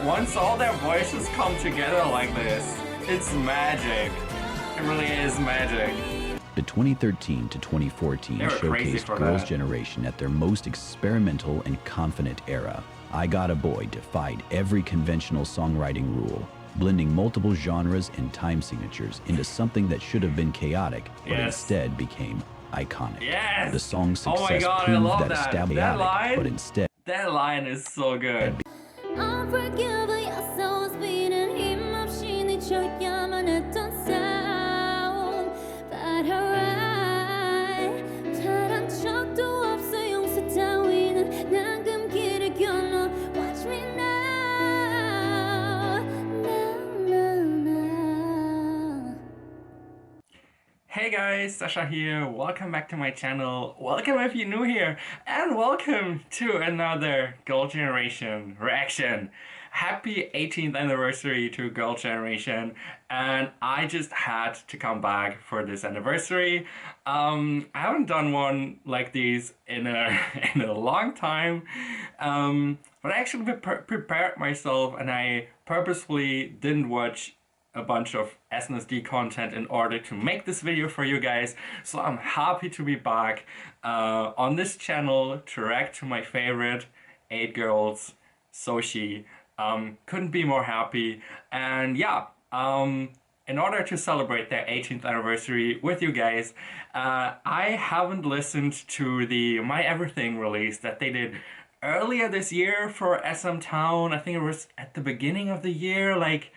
once all their voices come together like this, it's magic. It really is magic. The 2013 to 2014 showcased Girls Generation at their most experimental and confident era. I Got a Boy defied every conventional songwriting rule, blending multiple genres and time signatures into something that should have been chaotic, but instead became iconic. Yes! The song's success proved I love that chaotic, but instead... That line is so good. Hey guys, Sasha here. Welcome back to my channel. Welcome if you're new here, and welcome to another Girls Generation reaction. Happy 18th anniversary to Girls Generation, and I just had to come back for this anniversary. I haven't done one like these in a long time, but I actually prepared myself, and I purposefully didn't watch a bunch of SNSD content in order to make this video for you guys. So I'm happy to be back on this channel to react to my favorite 8 girls, Soshi. Couldn't be more happy. And yeah, in order to celebrate their 18th anniversary with you guys, I haven't listened to the My Everything release that they did earlier this year for SM Town. I think it was at the beginning of the year, like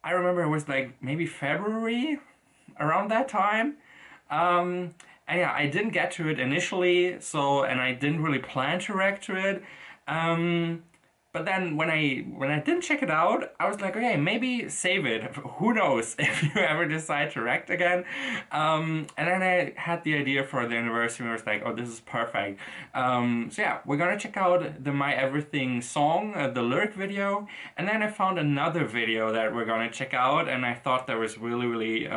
I remember it was like maybe February, around that time. And yeah, I didn't get to it initially, and I didn't really plan to react to it. But then when I didn't check it out, I was like, okay, maybe save it. Who knows if you ever decide to react again. And then I had the idea for the anniversary. I was like, oh, this is perfect. So yeah, we're gonna check out the My Everything song, the lyric video. And then I found another video that we're gonna check out, and I thought that was really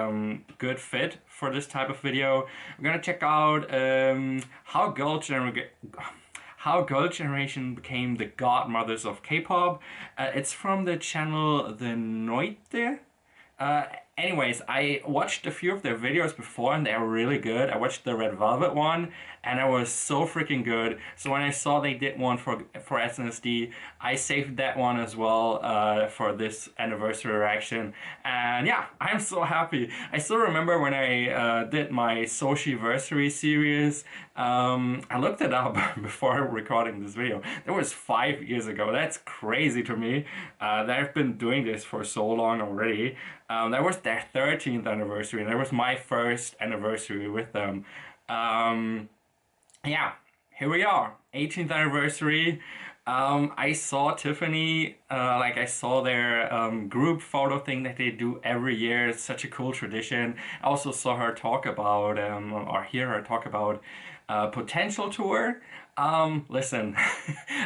good fit for this type of video. We're gonna check out how Girls Generation became the Godmothers of K-Pop. It's from the channel The Noite. Anyways, I watched a few of their videos before and they were really good. I watched the Red Velvet one and it was so freaking good. So when I saw they did one for SNSD, I saved that one as well for this anniversary reaction. And yeah, I'm so happy. I still remember when I did my SOSHIVERSARY series. I looked it up before recording this video. That was 5 years ago. That's crazy to me that I've been doing this for so long already. That was their 13th anniversary, and that was my first anniversary with them. Yeah, here we are, 18th anniversary. I saw Tiffany, I saw their group photo thing that they do every year. It's such a cool tradition. I also saw her talk about, or hear her talk about potential tour. Listen,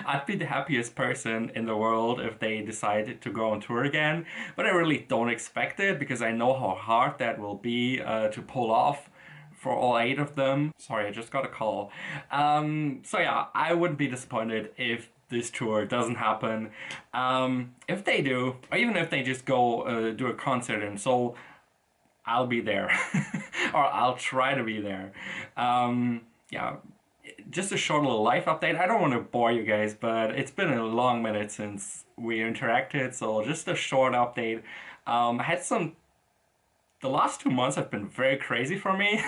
I'd be the happiest person in the world if they decided to go on tour again, but I really don't expect it because I know how hard that will be to pull off for all 8 of them. Sorry, I just got a call. So yeah, I wouldn't be disappointed if this tour doesn't happen. If they do, or even if they just go do a concert in Seoul, I'll be there, or I'll try to be there. Yeah. Just a short little life update. I don't want to bore you guys, but it's been a long minute since we interacted, so just a short update. I had the last 2 months have been very crazy for me.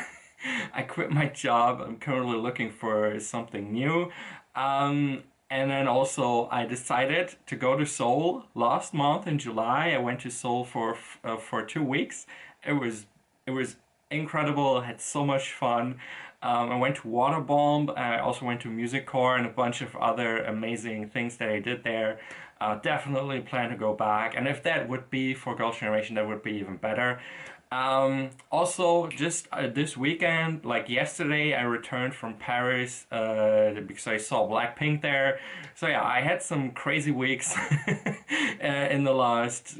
I quit my job. I'm currently looking for something new. And then also I decided to go to Seoul last month in July. I went to Seoul for 2 weeks. It was incredible. I had so much fun. I went to Waterbomb. I also went to Music Core and a bunch of other amazing things that I did there. Definitely plan to go back. And if that would be for Girls' Generation, that would be even better. Also, just this weekend, like yesterday, I returned from Paris because I saw Blackpink there. So yeah, I had some crazy weeks in the last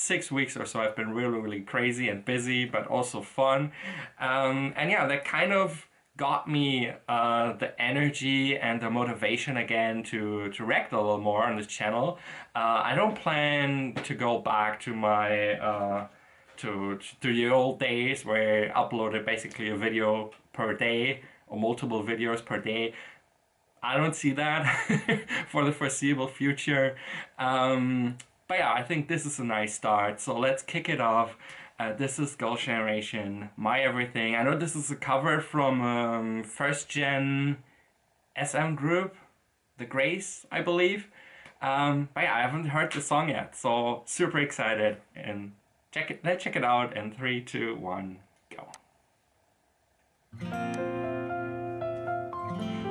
6 weeks or so. I've been really crazy and busy, but also fun. And yeah, that kind of got me the energy and the motivation again to react a little more on this channel. I don't plan to go back to my to the old days where I uploaded basically a video per day or multiple videos per day. I don't see that for the foreseeable future. But yeah, I think this is a nice start. So let's kick it off. This is Girls Generation, My Everything. I know this is a cover from first gen SM group, The Grace, I believe. But yeah, I haven't heard the song yet, so super excited. And let's check it out in 3, 2, 1, go.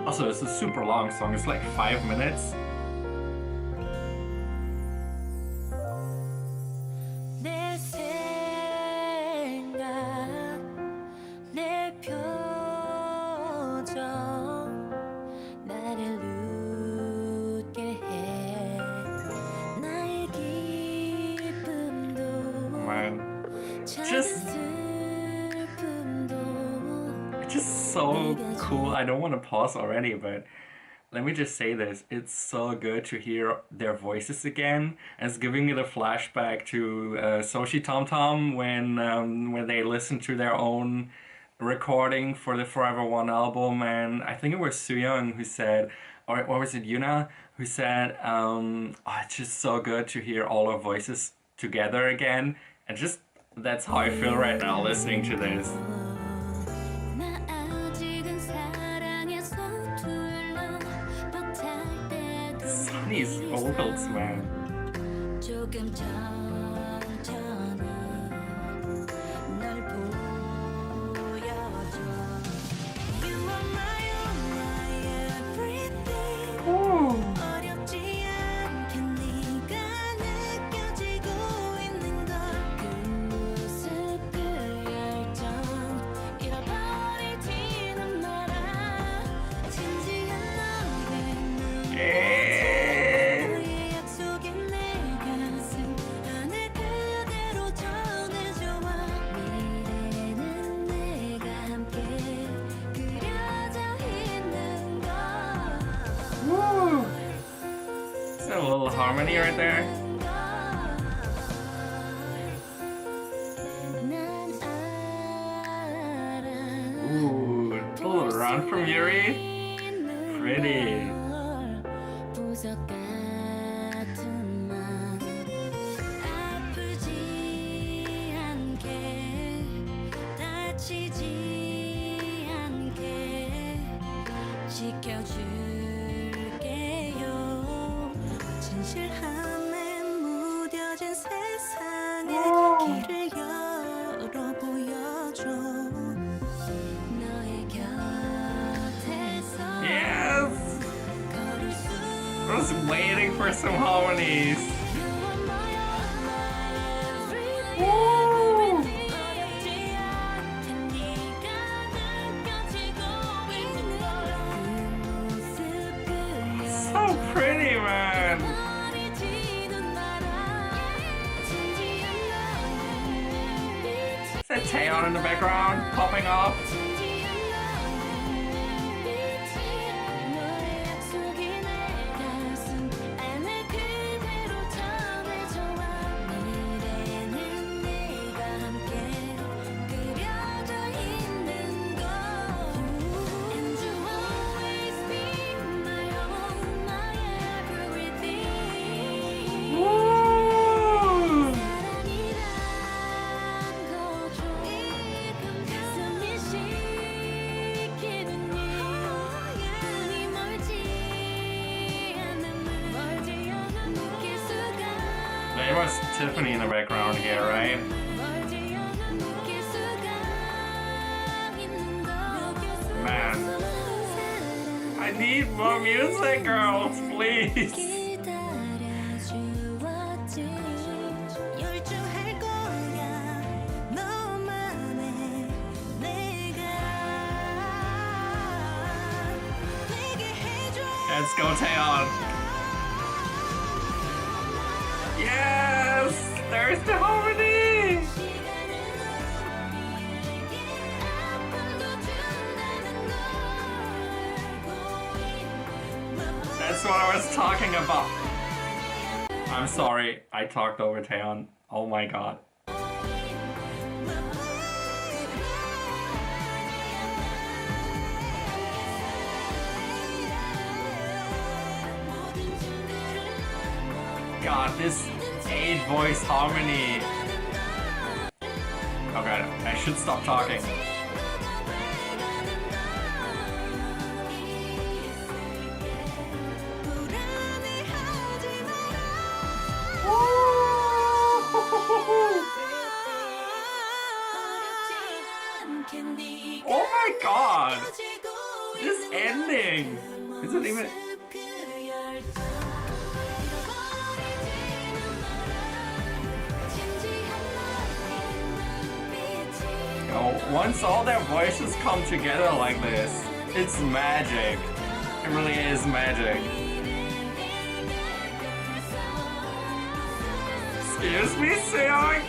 Also, it's a super long song. It's like 5 minutes. Just so cool. I don't want to pause already, but let me just say this. It's so good to hear their voices again. It's giving me the flashback to Soshi Tom Tom when they listened to their own recording for the Forever One album, and I think it was Sooyoung who said, or was it Yuna who said, oh, it's just so good to hear all our voices together again, and just that's how I feel right now listening to this. Sunny's vocals, man. A little harmony right there. Ooh, a little run from Yuri. Pretty. Yes! I was waiting for some harmonies. Woo! So pretty, man. Is that Taeyeon in the background popping off? There was Tiffany in the background here, right? Man, I need more music, girls, please. Let's go, Taeyeon. Yes! There's the harmony! That's what I was talking about. I'm sorry, I talked over Taeyeon. Oh my god. God, this 8-voice harmony. Okay, I should stop talking. Oh my god! This ending! Isn't even... Once all their voices come together like this, it's magic. It really is magic. Excuse me, Seong?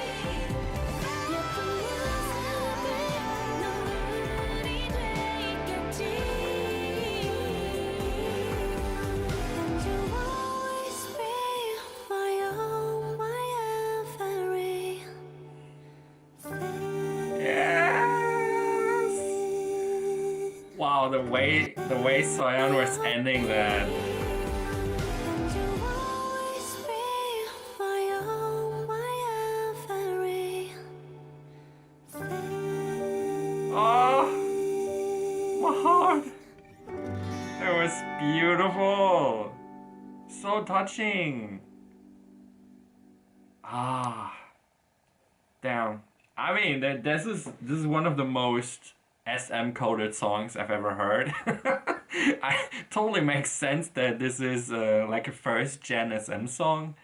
Wow, the way Soyeon was ending that. Oh, my heart. It was beautiful. So touching. Ah, damn. I mean, this is one of the most SM coded songs I've ever heard. I totally makes sense that this is like a first gen SM song.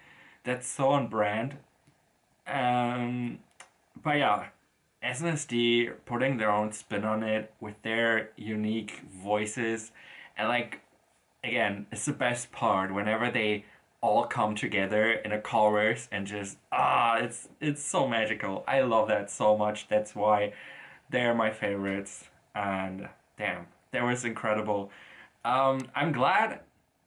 That's so on brand. But yeah, SNSD putting their own spin on it with their unique voices, and like again, it's the best part whenever they all come together in a chorus and just it's so magical. I love that so much. That's why they're my favorites, and damn, that was incredible. I'm glad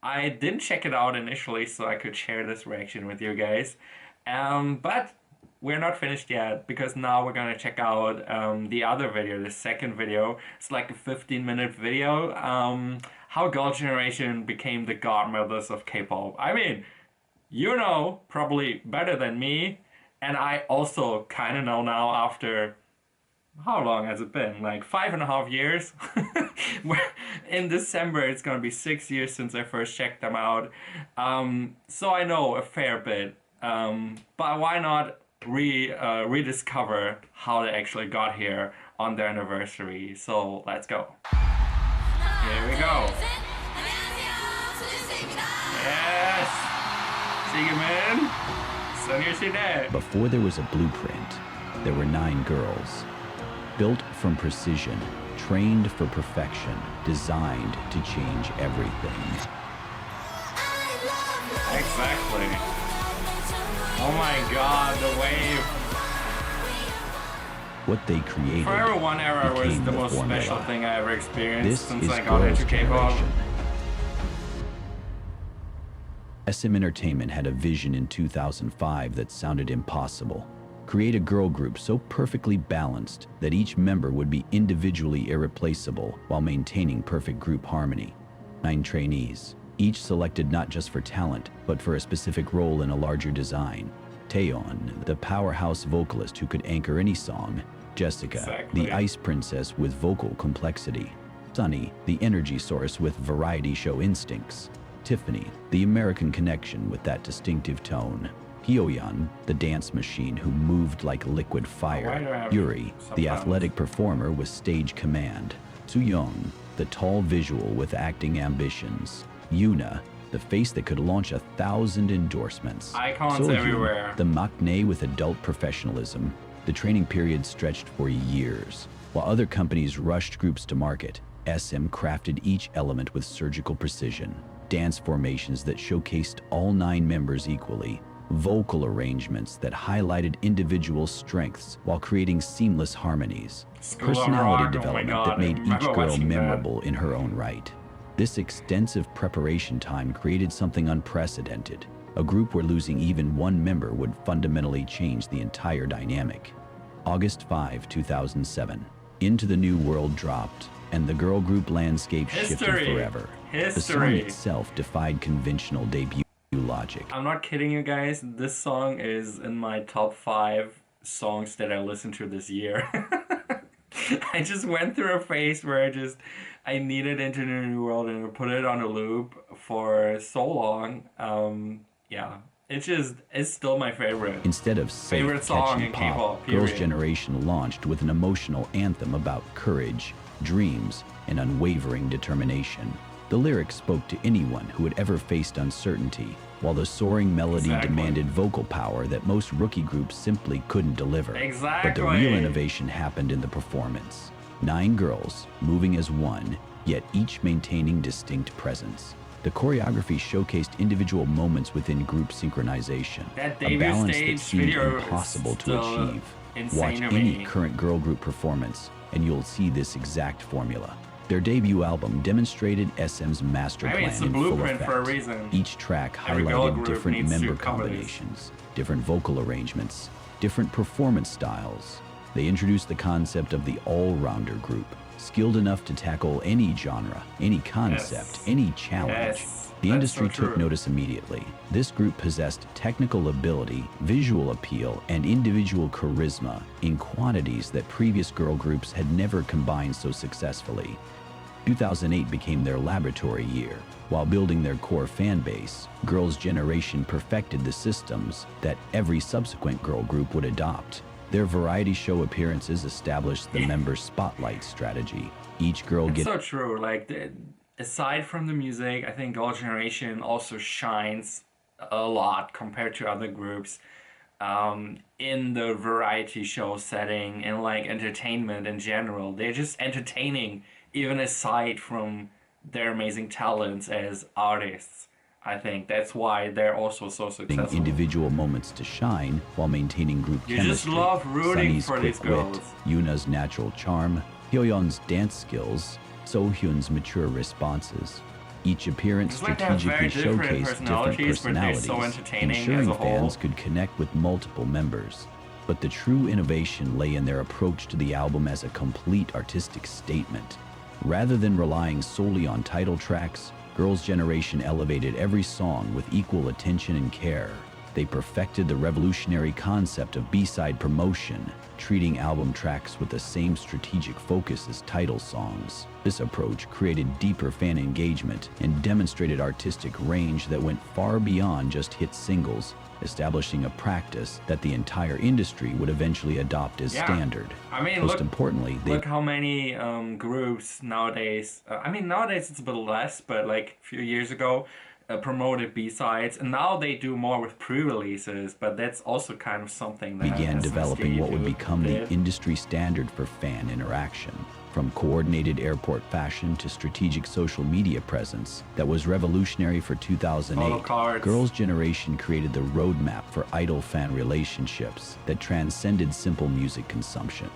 I didn't check it out initially so I could share this reaction with you guys. But we're not finished yet, because now we're gonna check out the other video, the second video. It's like a 15-minute video. How Girls Generation became the Godmothers of K-Pop. I mean, you know probably better than me, and I also kind of know now after... How long has it been? Like 5.5 years? In December, it's gonna be 6 years since I first checked them out. So I know a fair bit. But why not rediscover how they actually got here on their anniversary? So let's go. Here we go. Yes! 지금은 소녀시대. Before there was a blueprint, there were 9 girls. Built from precision, trained for perfection, designed to change everything. Exactly. Oh my god, the wave. What they created Forever One Era was the most formula. special thing I ever experienced This since is I got Girls into K-pop. Generation. SM Entertainment had a vision in 2005 that sounded impossible. Create a girl group so perfectly balanced that each member would be individually irreplaceable while maintaining perfect group harmony. 9 trainees, each selected not just for talent, but for a specific role in a larger design. Taeyeon, the powerhouse vocalist who could anchor any song. Jessica, the ice princess with vocal complexity. Sunny, the energy source with variety show instincts. Tiffany, the American connection with that distinctive tone. Hyoyeon, the dance machine who moved like liquid fire. Yuri, the athletic performer with stage command. Sooyoung, the tall visual with acting ambitions. Yuna, the face that could launch 1,000 endorsements. Icons everywhere. The maknae with adult professionalism. The training period stretched for years. While other companies rushed groups to market, SM crafted each element with surgical precision. Dance formations that showcased all 9 members equally. Vocal arrangements that highlighted individual strengths while creating seamless harmonies. Personality development that made each girl memorable in her own right. This extensive preparation time created something unprecedented, a group where losing even one member would fundamentally change the entire dynamic. August 5, 2007. Into the New World dropped, and the girl group landscape shifted forever. The song itself defied conventional debut logic. I'm not kidding you guys, this song is in my top 5 songs that I listened to this year. I just went through a phase where I needed Into the New World and I put it on a loop for so long. Yeah, it's still my favorite. Instead of favorite song in K-pop, Girls' Generation launched with an emotional anthem about courage, dreams, and unwavering determination. The lyrics spoke to anyone who had ever faced uncertainty, while the soaring melody demanded vocal power that most rookie groups simply couldn't deliver. But the real innovation happened in the performance. 9 girls, moving as one, yet each maintaining distinct presence. The choreography showcased individual moments within group synchronization, a balance that seemed impossible to achieve. Watch any current girl group performance, and you'll see this exact formula. Their debut album demonstrated SM's master plan it's a in full blueprint effect. for a reason. Each track highlighted different member combinations, different vocal arrangements, different performance styles. They introduced the concept of the all-rounder group, skilled enough to tackle any genre, any concept, any challenge. The industry took notice immediately. This group possessed technical ability, visual appeal, and individual charisma in quantities that previous girl groups had never combined so successfully. 2008 became their laboratory year. While building their core fan base, Girls' Generation perfected the systems that every subsequent girl group would adopt. Their variety show appearances established the member spotlight strategy. Each girl gets... so true. Like, aside from the music, I think Girls' Generation also shines a lot compared to other groups in the variety show setting and like entertainment in general. They're just entertaining, even aside from their amazing talents as artists. I think that's why they're also so successful. Individual moments to shine while maintaining group chemistry. You just love rooting Sunny's for these girls. Wit, Yuna's natural charm, Hyoyeon's dance skills, Sohyun's mature responses. Each appearance strategically showcased different personalities, ensuring fans could connect with multiple members. But the true innovation lay in their approach to the album as a complete artistic statement. Rather than relying solely on title tracks, Girls' Generation elevated every song with equal attention and care. They perfected the revolutionary concept of B-side promotion, treating album tracks with the same strategic focus as title songs. This approach created deeper fan engagement and demonstrated artistic range that went far beyond just hit singles, establishing a practice that the entire industry would eventually adopt as standard. I mean, most importantly, look how many groups nowadays, I mean, nowadays it's a bit less, but like a few years ago, promoted B-sides, and now they do more with pre-releases, but that's also kind of something that began developing what would become the industry standard for fan interaction. From coordinated airport fashion to strategic social media presence that was revolutionary for 2008, Girls' Generation created the roadmap for idol fan relationships that transcended simple music consumption.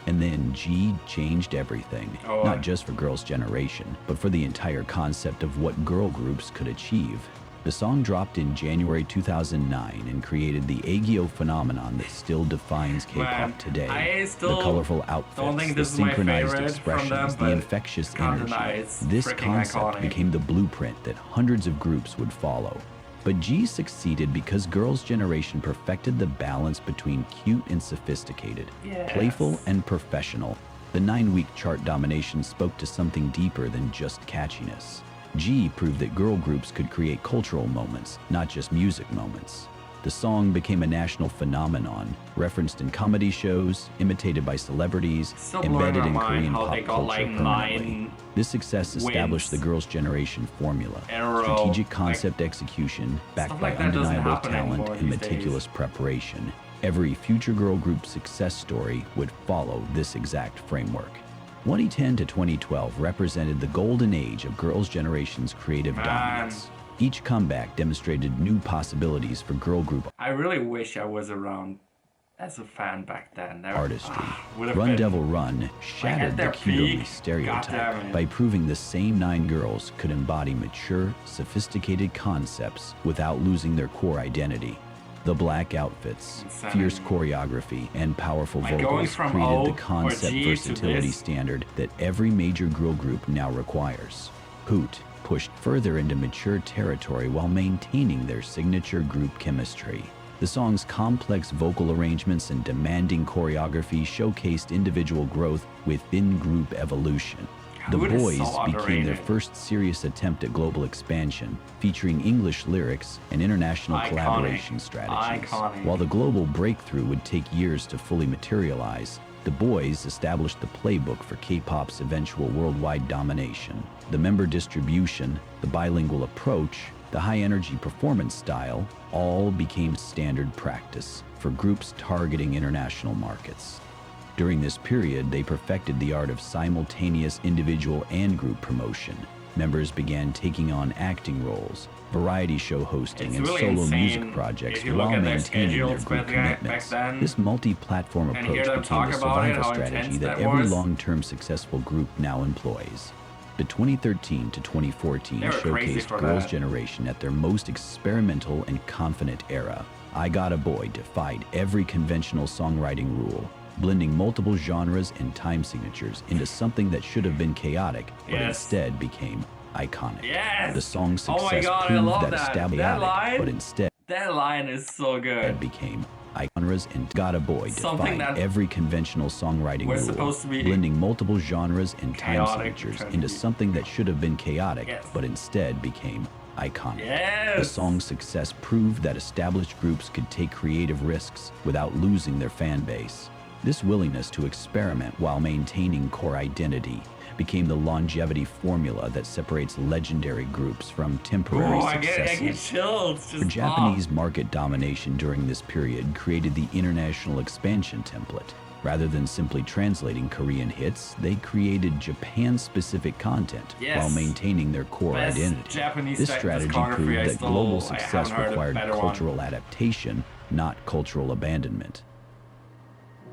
And then G changed everything, not just for Girls' Generation, but for the entire concept of what girl groups could achieve. The song dropped in January 2009 and created the Aegyo phenomenon that still defines K-pop today. The colorful outfits, the synchronized expressions, the infectious energy. This concept became the blueprint that hundreds of groups would follow. But G succeeded because Girls' Generation perfected the balance between cute and sophisticated, playful and professional. The 9-week chart domination spoke to something deeper than just catchiness. G proved that girl groups could create cultural moments, not just music moments. The song became a national phenomenon, referenced in comedy shows, imitated by celebrities, embedded in Korean pop culture permanently. This success established the Girls' Generation formula: strategic concept execution, backed by undeniable talent and meticulous preparation. Every future girl group success story would follow this exact framework. 2010 to 2012 represented the golden age of Girls' Generation's creative dominance. Each comeback demonstrated new possibilities for girl group. I really wish I was around as a fan back then. Artistry. Would have Run been Devil Run like shattered at the their cute peak. stereotype Goddamn by it. proving the same 9 girls could embody mature, sophisticated concepts without losing their core identity. The black outfits, Insanity. fierce choreography, and powerful Like going vocals from created O the or concept G to versatility this. standard that every major girl group now requires. Hoot pushed further into mature territory while maintaining their signature group chemistry. The song's complex vocal arrangements and demanding choreography showcased individual growth within group evolution. The Hoot is Boys so became their underrated. first serious attempt at global expansion, featuring English lyrics and international Iconic. collaboration strategies. Iconic. While the global breakthrough would take years to fully materialize, the Boys established the playbook for K-pop's eventual worldwide domination. The member distribution, the bilingual approach, the high-energy performance style all became standard practice for groups targeting international markets. During this period, they perfected the art of simultaneous individual and group promotion. Members began taking on acting roles, variety show hosting, It's and really solo insane music projects if you look while at their maintaining their schedules group back commitments. then This multi-platform and approach hear them became the talk about it, survival how strategy intense that that every was. long-term successful group now employs. The 2013 to 2014 They were crazy showcased for Girls that. Generation at their most experimental and confident era. I Got a Boy defied every conventional songwriting rule, blending multiple genres and time signatures into something that should have been chaotic, but Yes. instead became iconic. Yes! The song's Oh my success God, I proved love that that. established That line? but instead That line is so good. became genres and Got a Boy Something defied that every conventional songwriting was rule, supposed to be blending multiple genres and time chaotic signatures turned into to be- something that should have been chaotic, Yes. but instead became iconic. Yes! The song's success proved that established groups could take creative risks without losing their fan base. This willingness to experiment while maintaining core identity became the longevity formula that separates legendary groups from temporary Oh, I get successes. chills. For Just Japanese market domination during this period created the international expansion template. Rather than simply translating Korean hits, they created Japan-specific content Yes. while maintaining their core Best identity. Japanese This strategy discography I proved that still- global I success haven't heard a required better one. cultural adaptation, not cultural abandonment.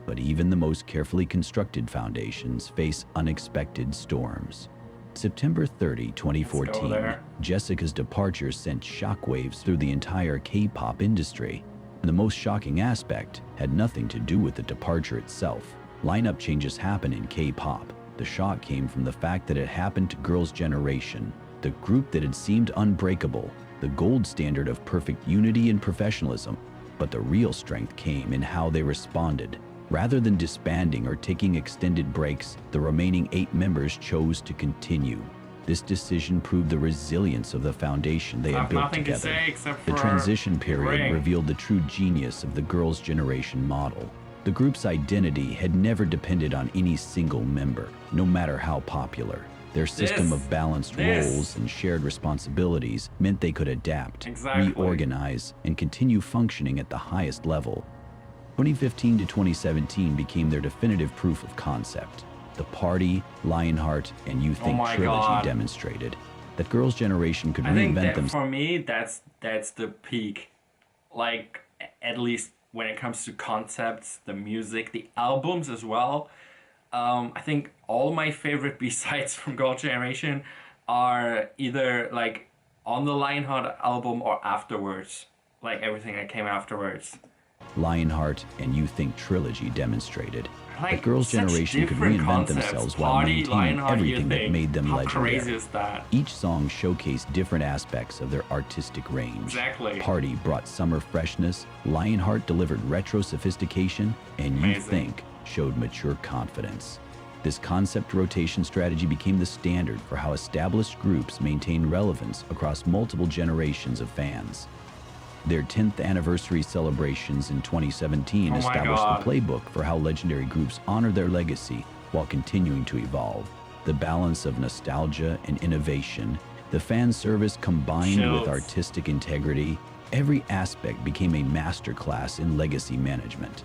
But even the most carefully constructed foundations face unexpected storms. September 30, 2014, there. Jessica's departure sent shockwaves through the entire K-pop industry. The most shocking aspect had nothing to do with the departure itself. Lineup changes happen in K-pop. The shock came from the fact that it happened to Girls' Generation, the group that had seemed unbreakable, the gold standard of perfect unity and professionalism. But the real strength came in how they responded. Rather than disbanding or taking extended breaks, the remaining 8 members chose to continue. This decision proved the resilience of the foundation they I had have built nothing to together. say except The for transition period ring. revealed the true genius of the Girls' Generation model. The group's identity had never depended on any single member, no matter how popular. Their system of balanced roles and shared responsibilities meant they could adapt, Exactly. reorganize, and continue functioning at the highest level. 2015 to 2017 became their definitive proof of concept. The Party, Lionheart, and You Think my trilogy God. demonstrated that Girls' Generation could I think reinvent that themselves. for me, that's the peak. Like, at least when it comes to concepts, the music, the albums as well. I think all my favorite B-sides from Girls' Generation are either like on the Lionheart album or afterwards. Like everything that came afterwards. Lionheart and You Think trilogy demonstrated Like, that Girls' such Generation could different reinvent concepts. themselves while Party, maintaining Lionheart, You everything that Think. made them How legendary. crazy is that? Each song showcased different aspects of their artistic range. Exactly. Party brought summer freshness, Lionheart delivered retro sophistication, and You Amazing. Think showed mature confidence. This concept rotation strategy became the standard for how established groups maintain relevance across multiple generations of fans. Their 10th anniversary celebrations in 2017 Oh my established God. the playbook for how legendary groups honor their legacy while continuing to evolve. The balance of nostalgia and innovation, the fan service combined Chills. with artistic integrity, every aspect became a masterclass in legacy management.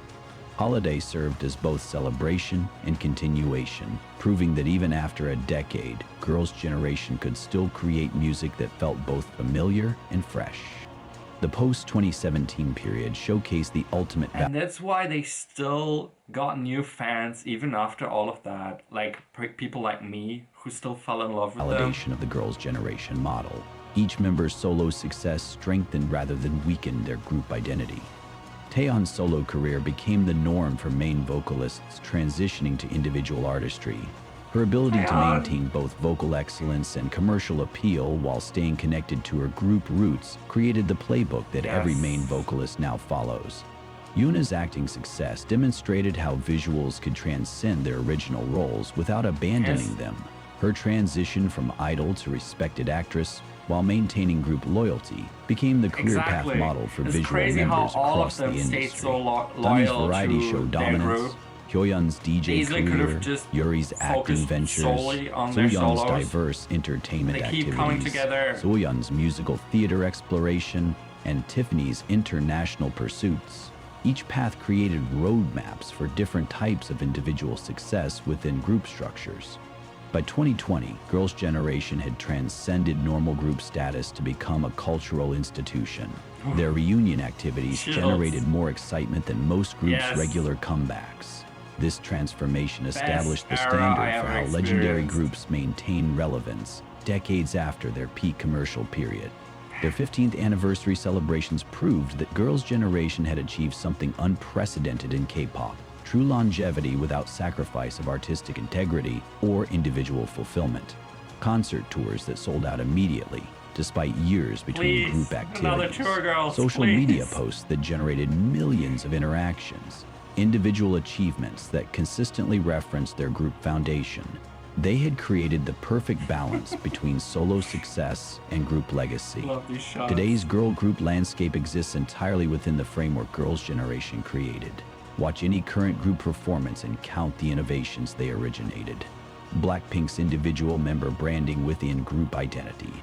Holiday served as both celebration and continuation, proving that even after a decade, Girls' Generation could still create music that felt both familiar and fresh. The post-2017 period showcased the ultimate And that's why they still got new fans even after all of that. Like people like me who still fell in love with them. Validation of the Girls' Generation model. Each member's solo success strengthened rather than weakened their group identity. Taeyeon's solo career became the norm for main vocalists transitioning to individual artistry. Her ability to maintain both vocal excellence and commercial appeal while staying connected to her group roots created the playbook that every main vocalist now follows. Yuna's acting success demonstrated how visuals could transcend their original roles without abandoning them. Her transition from idol to respected actress while maintaining group loyalty became the career path model for visual members across the industry. Dunny's variety show dominance, Hyoyeon's DJ career, Yuri's acting ventures, Soyeon's diverse entertainment activities, Soyeon's musical theater exploration, and Tiffany's international pursuits. Each path created roadmaps for different types of individual success within group structures. By 2020, Girls' Generation had transcended normal group status to become a cultural institution. Their reunion activities generated more excitement than most groups' regular comebacks. This transformation established the standard for how legendary groups maintain relevance decades after their peak commercial period. Their 15th anniversary celebrations proved that Girls' Generation had achieved something unprecedented in K-pop: true longevity without sacrifice of artistic integrity or individual fulfillment. Concert tours that sold out immediately, despite years between group activities. Social media posts that generated millions of interactions. Individual achievements that consistently referenced their group foundation. They had created the perfect balance between solo success and group legacy. Today's girl group landscape exists entirely within the framework Girls' Generation created. Watch any current group performance and count the innovations they originated. Blackpink's individual member branding within group identity.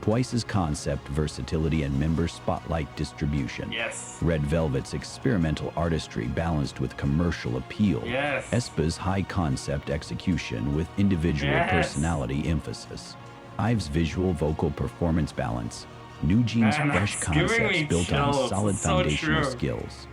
Twice's concept, versatility, and member spotlight distribution. Red Velvet's experimental artistry balanced with commercial appeal. aespa's high concept execution with individual personality emphasis. IVE's visual vocal performance balance. New Jeans' fresh concepts built on solid foundational skills.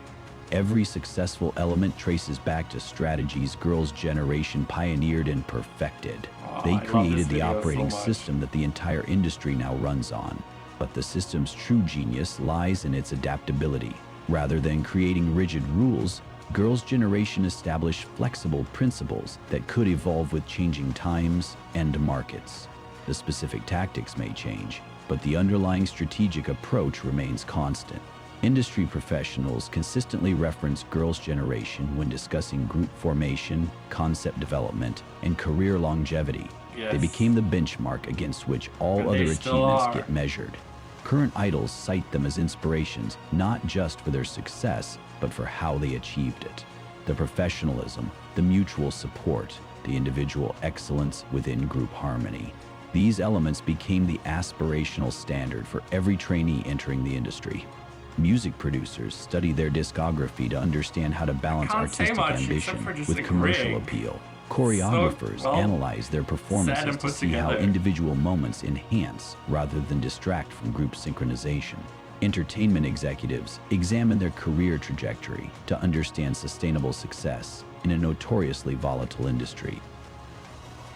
Every successful element traces back to strategies Girls' Generation pioneered and perfected. They created the operating system that the entire industry now runs on. But the system's true genius lies in its adaptability. Rather than creating rigid rules, Girls' Generation established flexible principles that could evolve with changing times and markets. The specific tactics may change, but the underlying strategic approach remains constant. Industry professionals consistently reference Girls' Generation when discussing group formation, concept development, and career longevity. They became the benchmark against which all other achievements get measured. Current idols cite them as inspirations, not just for their success, but for how they achieved it. The professionalism, the mutual support, the individual excellence within group harmony. These elements became the aspirational standard for every trainee entering the industry. Music producers study their discography to understand how to balance artistic ambition with commercial appeal. Choreographers analyze their performances to see how individual moments enhance rather than distract from group synchronization. Entertainment executives examine their career trajectory to understand sustainable success in a notoriously volatile industry.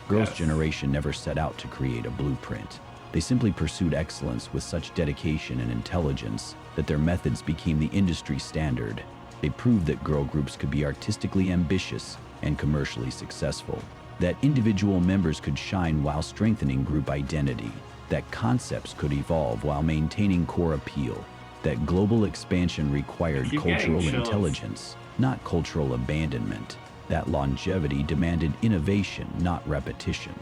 Girls' Generation never set out to create a blueprint. They simply pursued excellence with such dedication and intelligence that their methods became the industry standard. They proved that girl groups could be artistically ambitious and commercially successful, that individual members could shine while strengthening group identity, that concepts could evolve while maintaining core appeal, that global expansion required cultural intelligence, not cultural abandonment, that longevity demanded innovation, not repetition.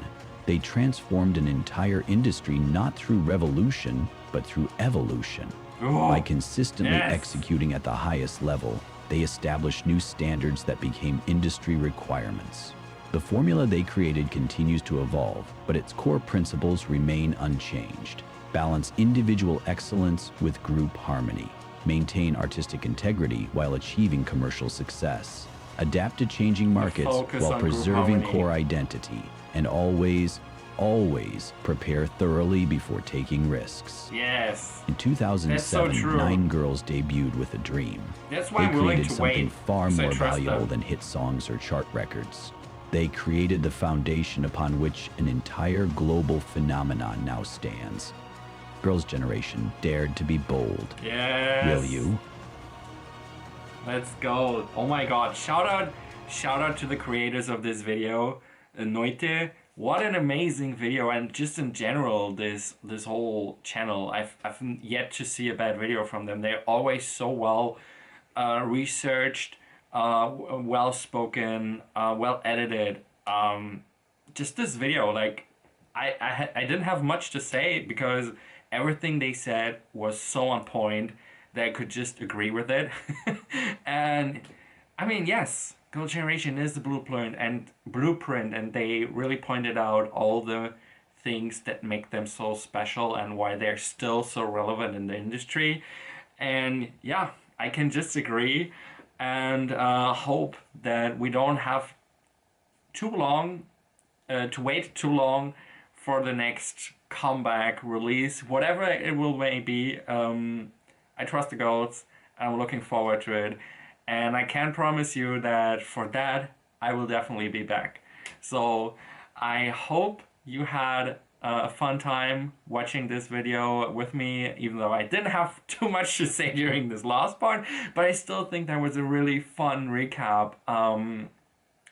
They transformed an entire industry not through revolution, but through evolution. By consistently executing at the highest level, they established new standards that became industry requirements. The formula they created continues to evolve, but its core principles remain unchanged. Balance individual excellence with group harmony. Maintain artistic integrity while achieving commercial success. Adapt to changing markets while preserving core identity. And always always prepare thoroughly before taking risks. Yes. In 2007, so 9 girls debuted with a dream. That's why They I'm willing created to something wait, far more valuable them. than hit songs or chart records. They created the foundation upon which an entire global phenomenon now stands. Girls' Generation dared to be bold. Yes. Will you? Let's go. Oh my god. Shout out to the creators of this video. Noite. What an amazing video, and just in general, this whole channel. I've yet to see a bad video from them. They're always so well researched, well spoken, well edited. Just this video, like I didn't have much to say because everything they said was so on point that I could just agree with it. And I mean, yes, Girls' Generation is the blueprint, and they really pointed out all the things that make them so special and why they're still so relevant in the industry. And yeah, I can just agree, and hope that we don't have too long to wait too long for the next comeback release, whatever it will may be. I trust the girls. I'm looking forward to it, and I can promise you that for that I will definitely be back. So I hope you had a fun time watching this video with me, even though I didn't have too much to say during this last part, but I still think that was a really fun recap.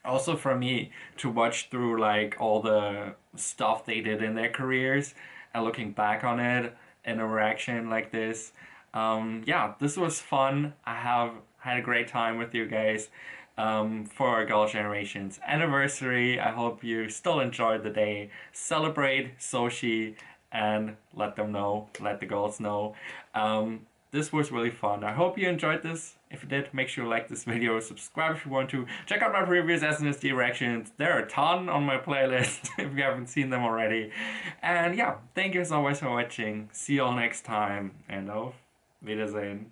Also for me to watch through like all the stuff they did in their careers and looking back on it in a reaction like this. Yeah, this was fun. I have had a great time with you guys for Girls' Generation's anniversary. I hope you still enjoyed the day. Celebrate Soshi and let the girls know. This was really fun. I hope you enjoyed this. If you did, make sure you like this video, subscribe if you want to. Check out my previous SNSD reactions. There are a ton on my playlist if you haven't seen them already. And yeah, thank you as always for watching. See you all next time, and auf Wiedersehen.